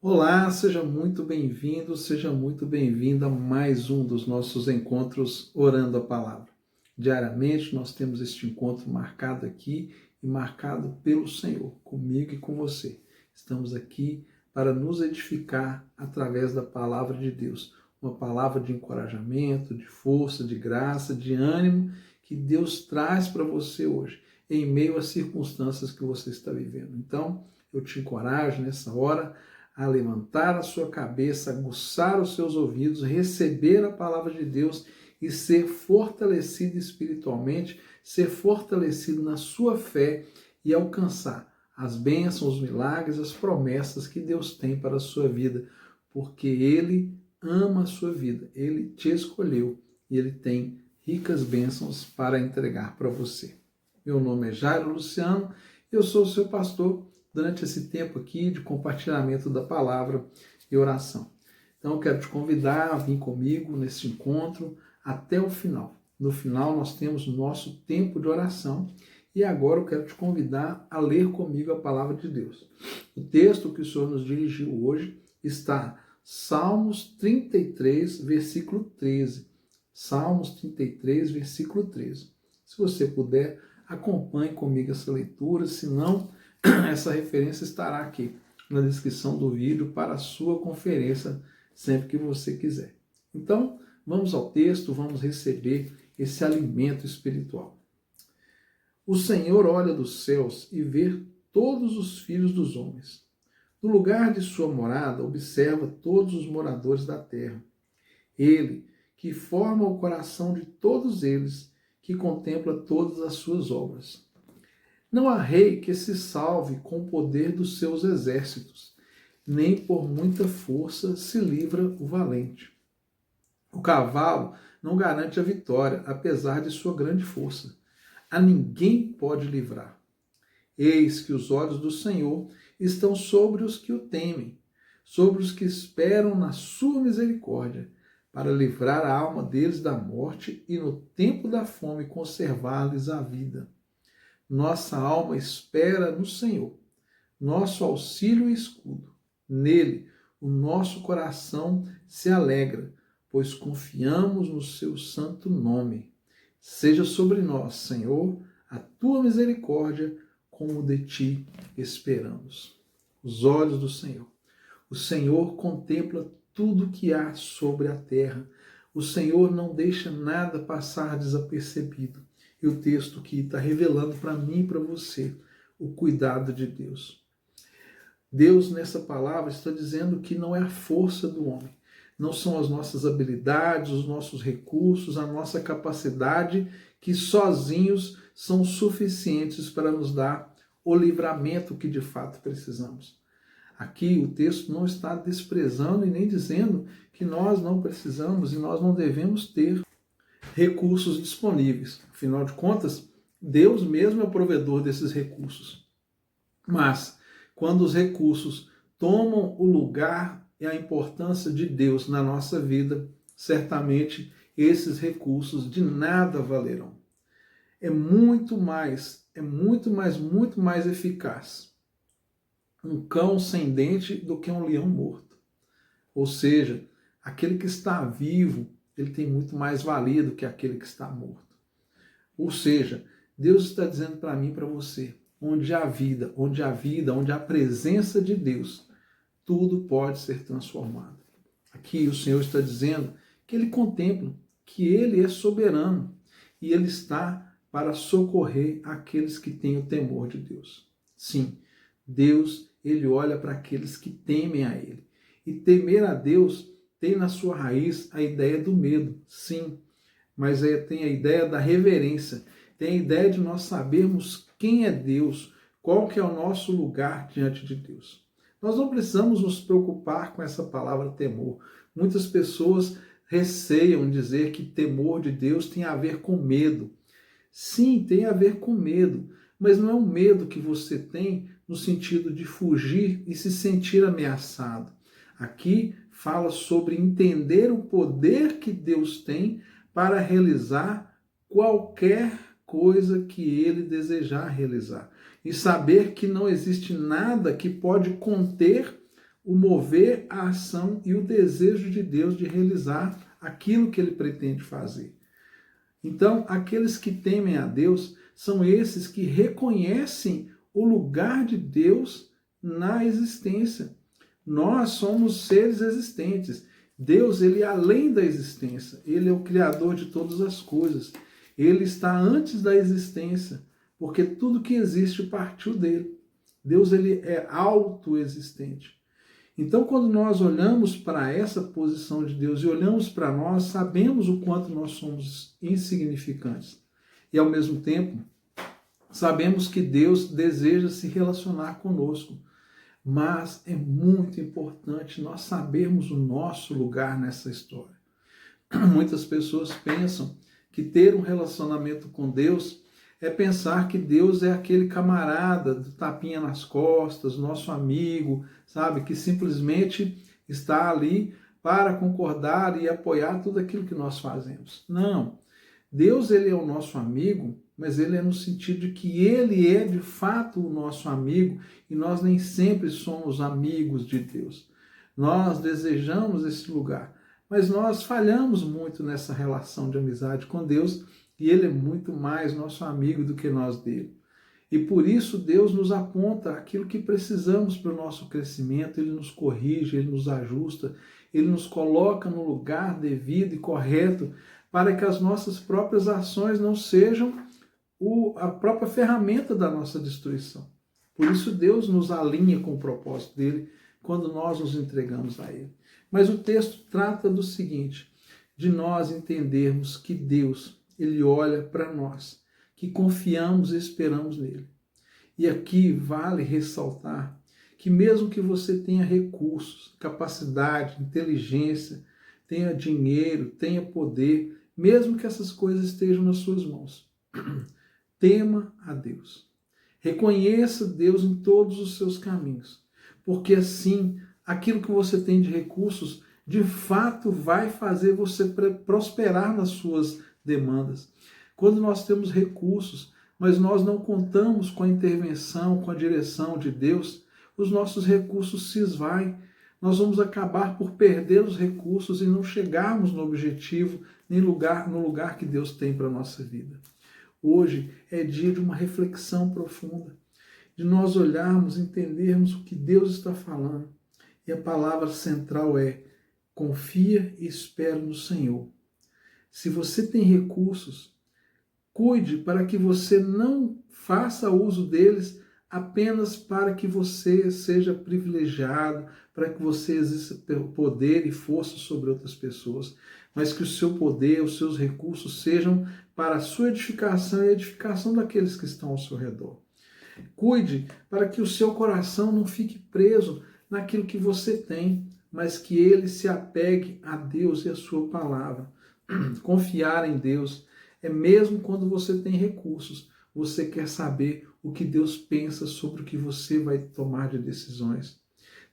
Olá, seja muito bem-vindo, seja muito bem-vinda a mais um dos nossos encontros Orando a Palavra. Diariamente nós temos este encontro marcado aqui e marcado pelo Senhor, comigo e com você. Estamos aqui para nos edificar através da Palavra de Deus, uma palavra de encorajamento, de força, de graça, de ânimo que Deus traz para você hoje, em meio às circunstâncias que você está vivendo. Então, eu te encorajo nessa hora a levantar a sua cabeça, aguçar os seus ouvidos, receber a palavra de Deus e ser fortalecido espiritualmente, ser fortalecido na sua fé e alcançar as bênçãos, os milagres, as promessas que Deus tem para a sua vida, porque Ele ama a sua vida, Ele te escolheu e Ele tem ricas bênçãos para entregar para você. Meu nome é Jairo Luciano, eu sou o seu pastor durante esse tempo aqui de compartilhamento da palavra e oração. Então eu quero te convidar a vir comigo nesse encontro até o final. No final nós temos o nosso tempo de oração e agora eu quero te convidar a ler comigo a palavra de Deus. O texto que o Senhor nos dirigiu hoje está Salmos 33, versículo 13. Salmos 33, versículo 13. Se você puder, acompanhe comigo essa leitura, se não, essa referência estará aqui na descrição do vídeo para a sua conferência, sempre que você quiser. Então, vamos ao texto, vamos receber esse alimento espiritual. O Senhor olha dos céus e vê todos os filhos dos homens. No lugar de sua morada, observa todos os moradores da terra. Ele, que forma o coração de todos eles, que contempla todas as suas obras. Não há rei que se salve com o poder dos seus exércitos, nem por muita força se livra o valente. O cavalo não garante a vitória, apesar de sua grande força. A ninguém pode livrar. Eis que os olhos do Senhor estão sobre os que o temem, sobre os que esperam na sua misericórdia, para livrar a alma deles da morte e no tempo da fome conservar-lhes a vida. Nossa alma espera no Senhor, nosso auxílio e escudo. Nele, o nosso coração se alegra, pois confiamos no seu santo nome. Seja sobre nós, Senhor, a tua misericórdia, como de ti esperamos. Os olhos do Senhor. O Senhor contempla tudo que há sobre a terra. O Senhor não deixa nada passar desapercebido. E o texto que está revelando para mim e para você o cuidado de Deus. Deus, nessa palavra, está dizendo que não é a força do homem, não são as nossas habilidades, os nossos recursos, a nossa capacidade que sozinhos são suficientes para nos dar o livramento que de fato precisamos. Aqui o texto não está desprezando e nem dizendo que nós não precisamos e nós não devemos ter recursos disponíveis. Afinal de contas, Deus mesmo é o provedor desses recursos. Mas, quando os recursos tomam o lugar e a importância de Deus na nossa vida, certamente esses recursos de nada valerão. É muito mais eficaz um cão sem dente do que um leão morto. Ou seja, aquele que está vivo, ele tem muito mais valia do que aquele que está morto. Ou seja, Deus está dizendo para mim e para você, onde há vida, onde há a presença de Deus, tudo pode ser transformado. Aqui o Senhor está dizendo que Ele contempla, que Ele é soberano e Ele está para socorrer aqueles que têm o temor de Deus. Sim, Deus, Ele olha para aqueles que temem a Ele. E temer a Deus tem na sua raiz a ideia do medo, sim, mas tem a ideia da reverência, tem a ideia de nós sabermos quem é Deus, qual que é o nosso lugar diante de Deus. Nós não precisamos nos preocupar com essa palavra temor. Muitas pessoas receiam dizer que temor de Deus tem a ver com medo. Sim, tem a ver com medo, mas não é um medo que você tem no sentido de fugir e se sentir ameaçado. Aqui fala sobre entender o poder que Deus tem para realizar qualquer coisa que Ele desejar realizar. E saber que não existe nada que pode conter o mover, a ação e o desejo de Deus de realizar aquilo que ele pretende fazer. Então, aqueles que temem a Deus são esses que reconhecem o lugar de Deus na existência. Nós somos seres existentes. Deus, ele é além da existência. Ele é o Criador de todas as coisas. Ele está antes da existência, porque tudo que existe partiu dele. Deus, ele é autoexistente. Então, quando nós olhamos para essa posição de Deus e olhamos para nós, sabemos o quanto nós somos insignificantes. E, ao mesmo tempo, sabemos que Deus deseja se relacionar conosco. Mas é muito importante nós sabermos o nosso lugar nessa história. Muitas pessoas pensam que ter um relacionamento com Deus é pensar que Deus é aquele camarada do tapinha nas costas, nosso amigo, sabe, que simplesmente está ali para concordar e apoiar tudo aquilo que nós fazemos. Não. Deus, ele é o nosso amigo, mas ele é no sentido de que ele é de fato o nosso amigo e nós nem sempre somos amigos de Deus. Nós desejamos esse lugar, mas nós falhamos muito nessa relação de amizade com Deus e ele é muito mais nosso amigo do que nós dele. E por isso Deus nos aponta aquilo que precisamos para o nosso crescimento, ele nos corrige, ele nos ajusta, ele nos coloca no lugar devido e correto para que as nossas próprias ações não sejam a própria ferramenta da nossa destruição. Por isso Deus nos alinha com o propósito dele quando nós nos entregamos a ele. Mas o texto trata do seguinte, de nós entendermos que Deus, ele olha para nós, que confiamos e esperamos nele. E aqui vale ressaltar que mesmo que você tenha recursos, capacidade, inteligência, tenha dinheiro, tenha poder, mesmo que essas coisas estejam nas suas mãos, tema a Deus. Reconheça Deus em todos os seus caminhos, porque assim, aquilo que você tem de recursos, de fato vai fazer você prosperar nas suas demandas. Quando nós temos recursos, mas nós não contamos com a intervenção, com a direção de Deus, os nossos recursos se esvaem. Nós vamos acabar por perder os recursos e não chegarmos no objetivo, nem no lugar que Deus tem para a nossa vida. Hoje é dia de uma reflexão profunda, de nós olharmos, entendermos o que Deus está falando. E a palavra central é: confia e espera no Senhor. Se você tem recursos, cuide para que você não faça uso deles apenas para que você seja privilegiado, para que você exerça poder e força sobre outras pessoas, mas que o seu poder, os seus recursos sejam para a sua edificação e a edificação daqueles que estão ao seu redor. Cuide para que o seu coração não fique preso naquilo que você tem, mas que ele se apegue a Deus e a sua palavra. Confiar em Deus é mesmo quando você tem recursos, você quer saber o que Deus pensa sobre o que você vai tomar de decisões.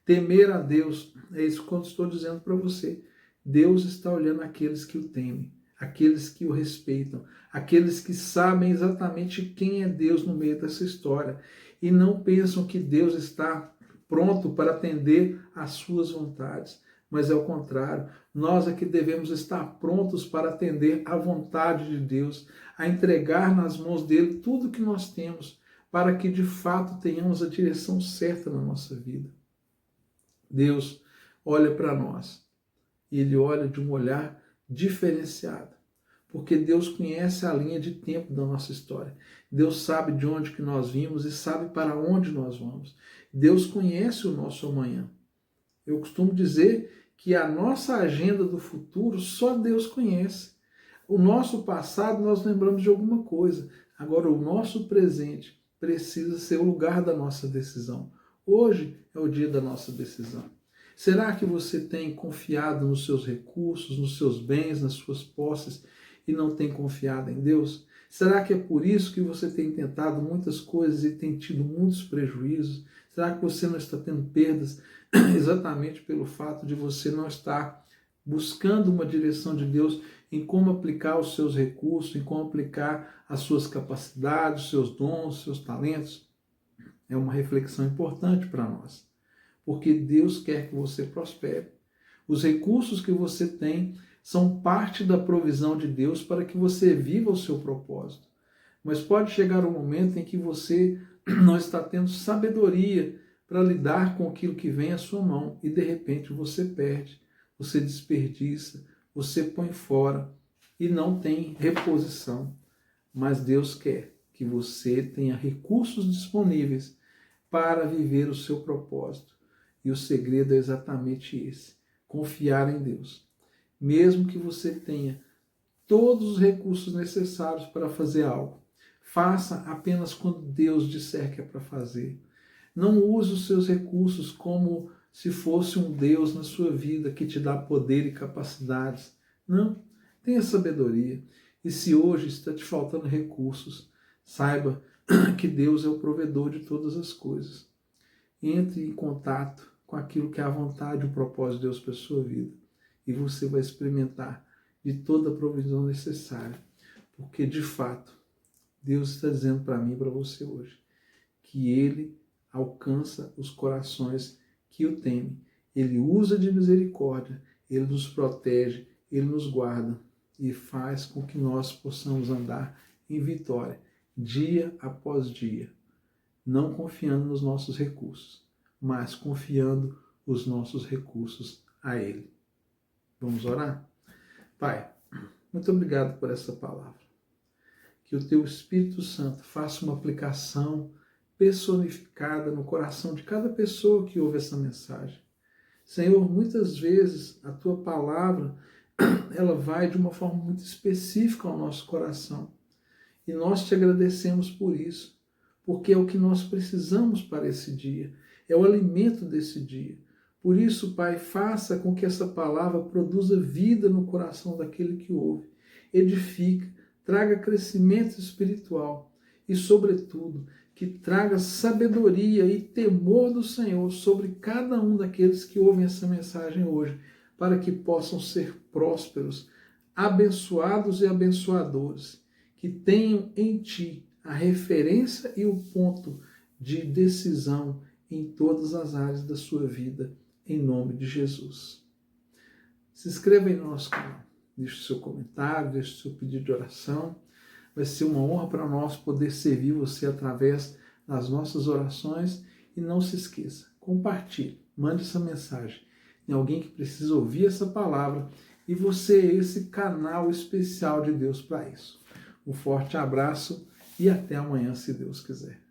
Temer a Deus, é isso que eu estou dizendo para você. Deus está olhando aqueles que o temem, aqueles que o respeitam, aqueles que sabem exatamente quem é Deus no meio dessa história e não pensam que Deus está pronto para atender às suas vontades. Mas é o contrário, nós é que devemos estar prontos para atender à vontade de Deus, a entregar nas mãos dele tudo que nós temos, para que de fato tenhamos a direção certa na nossa vida. Deus olha para nós e ele olha de um olhar diferenciado, porque Deus conhece a linha de tempo da nossa história. Deus sabe de onde que nós vimos e sabe para onde nós vamos. Deus conhece o nosso amanhã. Eu costumo dizer que a nossa agenda do futuro só Deus conhece. O nosso passado nós lembramos de alguma coisa. Agora o nosso presente precisa ser o lugar da nossa decisão. Hoje é o dia da nossa decisão. Será que você tem confiado nos seus recursos, nos seus bens, nas suas posses e não tem confiado em Deus? Será que é por isso que você tem tentado muitas coisas e tem tido muitos prejuízos? Será que você não está tendo perdas exatamente pelo fato de você não estar buscando uma direção de Deus em como aplicar os seus recursos, em como aplicar as suas capacidades, os seus dons, os seus talentos? É uma reflexão importante para nós. porque Deus quer que você prospere. Os recursos que você tem são parte da provisão de Deus para que você viva o seu propósito. Mas pode chegar um momento em que você não está tendo sabedoria para lidar com aquilo que vem à sua mão e de repente você perde, você desperdiça, você põe fora e não tem reposição. Mas Deus quer que você tenha recursos disponíveis para viver o seu propósito. E o segredo é exatamente esse: confiar em Deus. Mesmo que você tenha todos os recursos necessários para fazer algo, faça apenas quando Deus disser que é para fazer. Não use os seus recursos como se fosse um Deus na sua vida que te dá poder e capacidades. Não, tenha sabedoria. E se hoje está te faltando recursos, saiba que Deus é o provedor de todas as coisas. Entre em contato com aquilo que é a vontade e o propósito de Deus para a sua vida. E você vai experimentar de toda a provisão necessária. Porque, de fato, Deus está dizendo para mim e para você hoje que Ele alcança os corações que o temem. Ele usa de misericórdia, Ele nos protege, Ele nos guarda e faz com que nós possamos andar em vitória, dia após dia, não confiando nos nossos recursos, mas confiando os nossos recursos a Ele. Vamos orar? Pai, muito obrigado por essa palavra. Que o Teu Espírito Santo faça uma aplicação personificada no coração de cada pessoa que ouve essa mensagem. Senhor, muitas vezes a Tua palavra ela vai de uma forma muito específica ao nosso coração. E nós te agradecemos por isso, porque é o que nós precisamos para esse dia, é o alimento desse dia. Por isso, Pai, faça com que essa palavra produza vida no coração daquele que ouve, edifique, traga crescimento espiritual e, sobretudo, que traga sabedoria e temor do Senhor sobre cada um daqueles que ouvem essa mensagem hoje, para que possam ser prósperos, abençoados e abençoadores, que tenham em Ti a referência e o ponto de decisão em todas as áreas da sua vida, em nome de Jesus. Se inscreva aí no nosso canal, deixe o seu comentário, deixe o seu pedido de oração. Vai ser uma honra para nós poder servir você através das nossas orações. E não se esqueça, compartilhe, mande essa mensagem em alguém que precisa ouvir essa palavra e você é esse canal especial de Deus para isso. Um forte abraço e até amanhã, se Deus quiser.